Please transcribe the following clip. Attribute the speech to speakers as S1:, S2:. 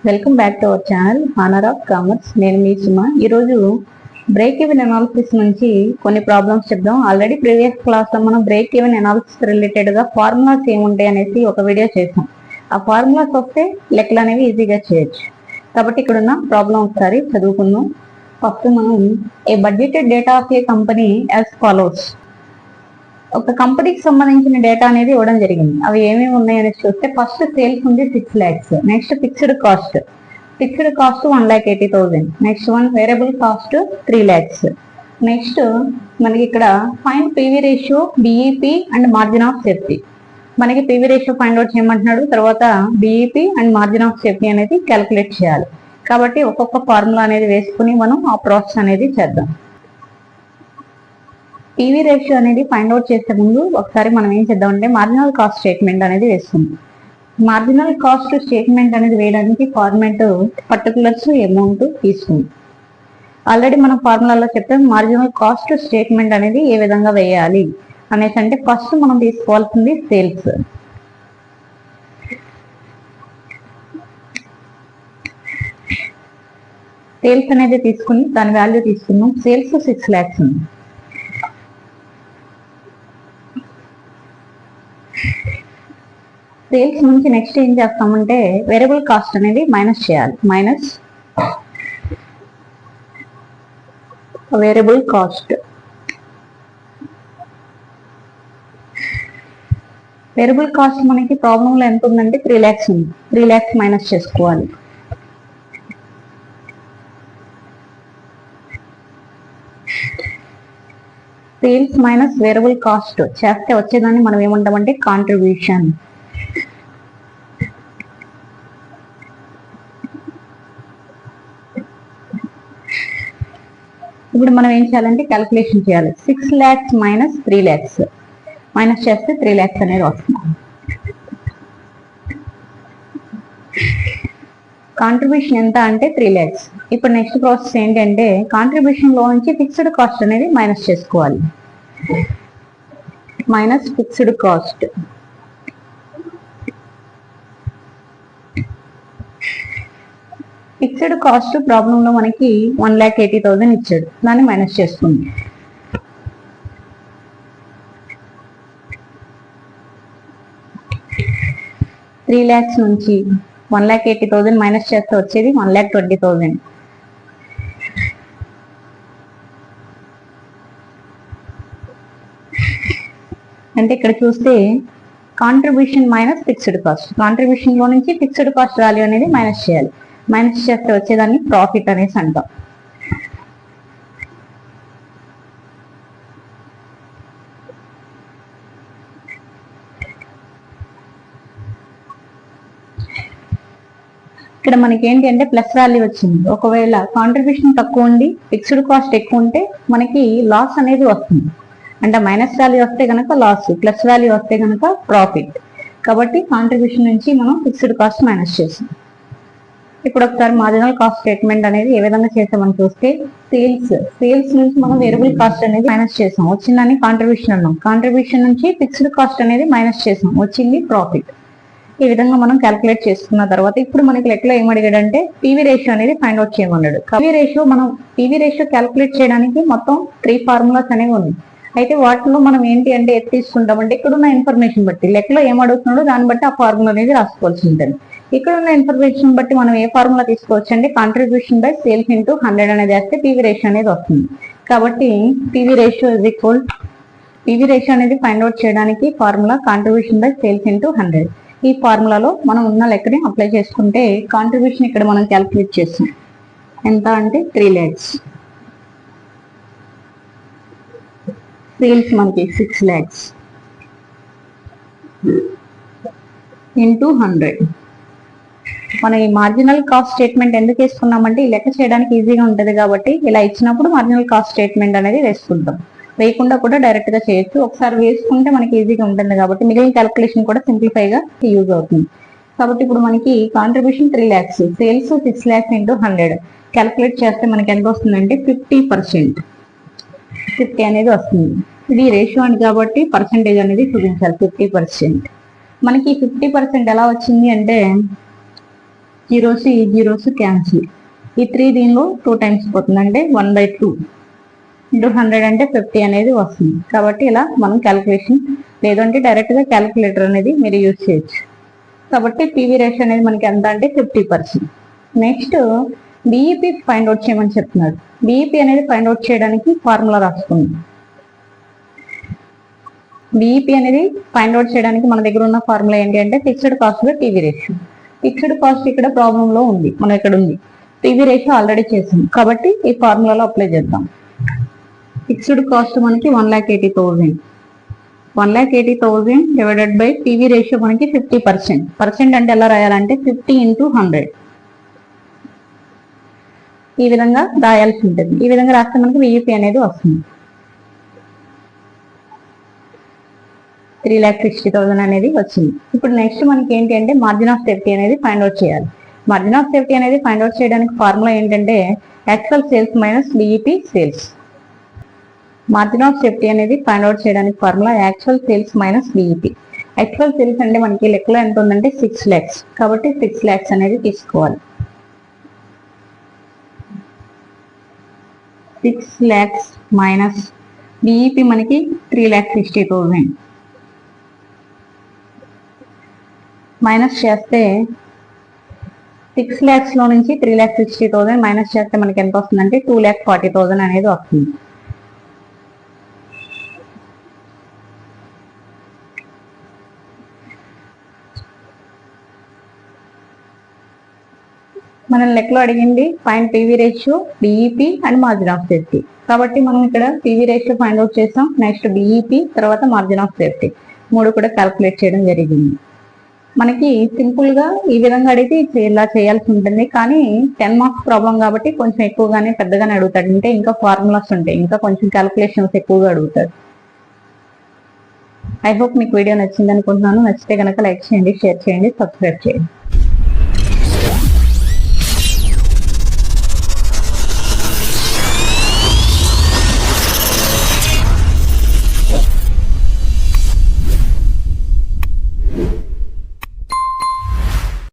S1: Welcome back to our channel honour of commerce. నేను మీ సుమ. ఈరోజు break even analysis నుంచి కొన్ని ప్రాబ్లమ్స్ చెప్దాం. ఆల్రెడీ ప్రీవియస్ క్లాస్ లో మనం బ్రేక్ ఈవెన్ అనాలిసిస్ రిలేటెడ్ గా ఫార్ములాస్ ఏముంటాయి అనేసి ఒక వీడియో చేసాం. ఆ ఫార్ములాస్ వస్తే లెక్కలు అనేవి ఈజీగా చేయొచ్చు. కాబట్టి ఇక్కడ ఉన్న ప్రాబ్లం ఒకసారి చదువుకుందాం. ఫస్ట్ మనం a budgeted data of a company as follows. ఒక కంపెనీకి సంబంధించిన డేటా అనేది ఇవ్వడం జరిగింది. అవి ఏమేమి ఉన్నాయని చూస్తే ఫస్ట్ సేల్స్ ఉంది 6 lakhs. Next fixed cost 1,80,000. Next one variable cost 3 lakhs. Next మనకి ఇక్కడ find PV ratio, BEP and margin of safety. మనకి పీవీ రేషియో ఫైండ్ అవుట్ చేయమంటున్నాడు. తర్వాత BEP and margin of safety అనేది క్యాలిక్యులేట్ చేయాలి. కాబట్టి ఒక్కొక్క ఫార్ములా అనేది వేసుకుని మనం ఆ ప్రాసెస్ అనేది చేద్దాం. పీవీ రేషియో అనేది ఫైండ్ అవుట్ చేసే ముందు ఒకసారి మనం ఏం చేద్దామంటే మార్జినల్ కాస్ట్ స్టేట్మెంట్ అనేది వేస్తుంది. మార్జినల్ కాస్ట్ స్టేట్మెంట్ అనేది వేయడానికి ఫార్మాట్ పర్టికులర్స్ అమౌంట్ తీసుకుంది. ఆల్రెడీ మనం ఫార్ములాలో చెప్పాం మార్జినల్ కాస్ట్ స్టేట్మెంట్ అనేది ఏ విధంగా వేయాలి అనేసి. అంటే ఫస్ట్ మనం తీసుకోవాల్సింది సేల్స్. సేల్స్ అనేది తీసుకుని దాని వాల్యూ తీసుకున్నాం. సేల్స్ 6 lakhs ఉంది. సేల్స్ నుంచి నెక్స్ట్ ఏం చేస్తామంటే వేరియబుల్ కాస్ట్ అనేది మైనస్ చేయాలి. Minus variable cost. Variable cost మనకి ప్రాబ్లంలో ఎంత ఉందంటే 3 lakhs ఉంది. 3 lakhs మైనస్ చేసుకోవాలి. సేల్స్ మైనస్ వేరియబుల్ కాస్ట్ చేస్తే వచ్చేదాన్ని మనం ఏమంటామంటే కాంట్రిబ్యూషన్. ఇప్పుడు మనం ఏం చేయాలంటే క్యాలిక్యులేషన్ చేయాలి. 6 lakhs మైనస్ 3 lakhs. మైనస్ చేస్తే 3 lakhs అనేది వస్తుంది. కాంట్రిబ్యూషన్ ఎంత అంటే 3 lakhs. ఇప్పుడు నెక్స్ట్ ప్రాసెస్ ఏంటంటే కాంట్రిబ్యూషన్ లో నుంచి ఫిక్స్డ్ కాస్ట్ అనేది మైనస్ చేసుకోవాలి. Minus fixed cost. Fixed cost problem లో మనకి 1,80,000 ఇచ్చాడు. దాన్ని మైనస్ చేస్తుంది. త్రీ lakhs నుంచి 1,80,000 మైనస్ చేస్తే వచ్చేది 1,20,000. అంటే ఇక్కడ చూస్తే contribution minus fixed cost. Contribution లో నుంచి ఫిక్స్డ్ కాస్ట్ వాల్యూ అనేది మైనస్ చేయాలి. మైనస్ చేస్తే వచ్చేదాన్ని ప్రాఫిట్ అనేసి అంటాం. ఇక్కడ మనకి ఏంటి అంటే ప్లస్ వాల్యూ వచ్చింది. ఒకవేళ కాంట్రిబ్యూషన్ తక్కువ ఉండి ఫిక్స్డ్ కాస్ట్ ఎక్కువ ఉంటే మనకి లాస్ అనేది వస్తుంది. అంటే మైనస్ వాల్యూ వస్తే కనుక లాస్, ప్లస్ వాల్యూ వస్తే కనుక ప్రాఫిట్. కాబట్టి కాంట్రిబ్యూషన్ నుంచి మనం ఫిక్స్డ్ కాస్ట్ మైనస్ చేసాం. ఇప్పుడు ఒకసారి మార్జినల్ కాస్ట్ స్టేట్మెంట్ అనేది ఏ విధంగా చేసామని చూస్తే సేల్స్ నుంచి మనం వేరియబుల్ కాస్ట్ అనేది మైనస్ చేసాం. వచ్చిందని కాంట్రిబ్యూషన్ అన్నాం. కాంట్రిబ్యూషన్ నుంచి ఫిక్స్డ్ కాస్ట్ అనేది మైనస్ చేసాం. వచ్చింది ప్రాఫిట్. ఈ విధంగా మనం క్యాలిక్యులేట్ చేసుకున్న తర్వాత ఇప్పుడు మనకి లెక్కలో ఏమడిగాడంటే పీవీ రేషియో అనేది ఫైండ్ అవుట్ చేయమన్నాడు. పీవీ రేషియో క్యాలిక్యులేట్ చేయడానికి మొత్తం 3 ఫార్ములాస్ అనేవి ఉన్నాయి. అయితే వాటిలో మనం ఏంటి అంటే ఎత్తి తీసుకుంటామంటే ఇక్కడ ఉన్న ఇన్ఫర్మేషన్ బట్టి లెక్కలో ఏం అడుగుతున్నాడో దాన్ని బట్టి ఆ ఫార్ములా అనేది రాసుకోవాల్సి ఉంటుంది. ఇక్కడ ఉన్న ఇన్ఫర్మేషన్ బట్టి మనం ఏ ఫార్ములా తీసుకోవచ్చు అంటే కాంట్రిబ్యూషన్ బై సేల్స్ ఇంటూ 100 అనేది వేస్తే పీవీ రేషియో అనేది వస్తుంది. కాబట్టి పీవీ రేషియో అనేది ఫైండ్ అవుట్ చేయడానికి formula contribution by sales into 100. ఈ ఫార్ములాలో మనం ఉన్న లెక్కని అప్లై చేసుకుంటే కాంట్రిబ్యూషన్ ఇక్కడ మనం క్యాలిక్యులేట్ చేస్తాం. ఎంత అంటే 3 lakhs. సేల్స్ మనకి 6 lakhs ఇంటూ 100. మనం ఈ మార్జినల్ కాస్ట్ స్టేట్మెంట్ ఎందుకు వేసుకున్నామంటే ఈ లెక్క చేయడానికి ఈజీగా ఉంటుంది కాబట్టి ఇలా ఇచ్చినప్పుడు మార్జినల్ కాస్ట్ స్టేట్మెంట్ అనేది వేసుకుంటాం. వేయకుండా కూడా డైరెక్ట్ గా చేయొచ్చు. ఒకసారి వేసుకుంటే మనకి ఈజీగా ఉంటుంది కాబట్టి మిగిలిన క్యాలిక్యులేషన్ కూడా సింప్లిఫై గా యూజ్ అవుతుంది. కాబట్టి ఇప్పుడు మనకి contribution 3 lakhs, sales 6 lakhs into 100 calculate చేస్తే మనకి ఎంత వస్తుందంటే 50%. 50 అనేది వస్తుంది. ఇది రేషియో అని కాబట్టి పర్సెంటేజ్ అనేది చూపించాలి 50%. మనకి 50% ఎలా వచ్చింది అంటే జీరోస్ ఈ జీరోస్ క్యాన్సిల్, ఈ 3 దీనిలో 2 టైమ్స్ పోతుంది, అంటే 1/2 ఇంటూ 100 అంటే 50 అనేది వస్తుంది. కాబట్టి ఇలా మనం క్యాలిక్యులేషన్, లేదంటే డైరెక్ట్ గా క్యాలిక్యులేటర్ అనేది మీరు యూజ్ చేయొచ్చు. కాబట్టి పీవీ రేషియో అనేది మనకి ఎంత అంటే 50%. నెక్స్ట్ బిఈపి ఫైండ్ అవుట్ చేయమని చెప్తున్నారు. బిఈపి అనేది ఫైండ్ అవుట్ చేయడానికి ఫార్ములా రాసుకుందాం. బిఈపి అనేది ఫైండ్ అవుట్ చేయడానికి మన దగ్గర ఉన్న ఫార్ములా ఏంటి అంటే fixed cost by PV ratio. Fixed cost ఇక్కడ ప్రాబ్లం లో ఉంది, మనం ఇక్కడ ఉంది. పీవీ రేషియో ఆల్రెడీ చేసాం కాబట్టి ఈ ఫార్ములాలో అప్లై చేద్దాం. ఫిక్స్డ్ కాస్ట్ మనకి 1,80,000. 1,80,000 డివైడెడ్ బై పీవీ రేషియో మనకి 50%. పర్సెంట్ అంటే ఎలా రాయాలంటే 50 into 100 ఈ విధంగా రాయాల్సి ఉంటుంది. ఈ విధంగా రాస్తే మనకి విఈపి అనేది వస్తుంది. 3,60,000 అనేది వచ్చింది. ఇప్పుడు నెక్స్ట్ మనకి ఏంటి అంటే మార్జిన్ ఆఫ్ సేఫ్టీ అనేది ఫైండ్ అవుట్ చేయాలి. మార్జిన్ ఆఫ్ సేఫ్టీ అనేది ఫైండ్ అవుట్ చేయడానికి ఫార్ములా ఏంటంటే actual sales minus BEP sales. Margin of safety అనేది ఫైండ్ అవుట్ చేయడానికి formula actual sales minus BEP. Actual sales అంటే మనకి లెక్కలో ఎంత ఉందంటే 6 lakhs, కాబట్టి 6 lakhs అనేది తీసుకోవాలి. 6 lakhs మైనస్ బిఈపి మనకి 3,60,000 మైనస్ చేస్తే 6 lakhs లో నుంచి 3,60,000 మైనస్ చేస్తే మనకి ఎంత వస్తుందంటే 2,40,000 అనేది వస్తుంది. మనం లెక్కలో అడిగింది find PV ratio, BEP and margin of safety. కాబట్టి మనం ఇక్కడ పీవీ రేషియో ఫైండ్ అవుట్ చేసాం, నెక్స్ట్ బిఈపి, తర్వాత మార్జిన్ ఆఫ్ సేఫ్టీ 3 కూడా క్యాల్కులేట్ చేయడం జరిగింది. మనకి సింపుల్ గా ఈ విధంగా అడిగితే ఇలా చేయాల్సి ఉంటుంది, కానీ 10 మార్క్స్ ప్రాబ్లం కాబట్టి కొంచెం ఎక్కువగానే పెద్దగానే అడుగుతాడు. అంటే ఇంకా ఫార్ములాస్ ఉంటాయి, ఇంకా కొంచెం క్యాల్కులేషన్స్ ఎక్కువగా అడుగుతాడు. ఐ హోప్ మీకు వీడియో నచ్చింది అనుకుంటున్నాను. నచ్చితే కనుక లైక్ చేయండి, షేర్ చేయండి, సబ్స్క్రైబ్ చేయండి.